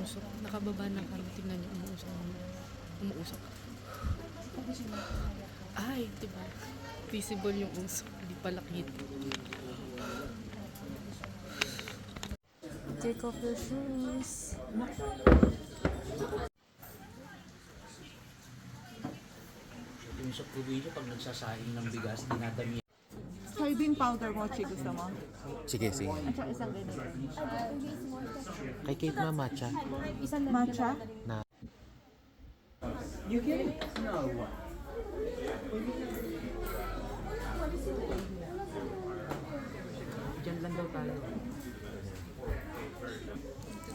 umuusok. Nakababa na kami. Tingnan niyo, umuusok. Umuusok. Ay, diba? Visible yung usok. Hindi pala kita. Take off your shoes. Yung sa probinsya, pag nagsasaing ng bigas, dinadami. Soybean powder mochi gusto mo? Sige, sige. At saka isang ganito. Kay Kate ma matcha Matcha? na You get it? No. Diyan lang daw tayo.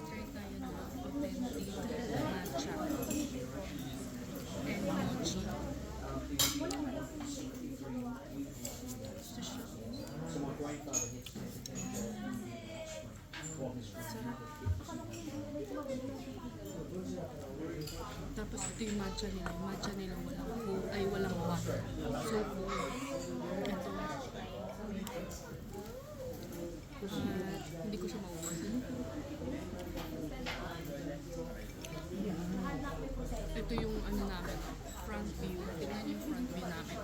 Try tayo ng authentic matcha and mochi. Sarap. Tapos ito yung matcha nila. Matcha nila walang water. So, ito. Hindi ko siya mauwasan. Ito yung ano namin, front view. Tingnan yung front view namin.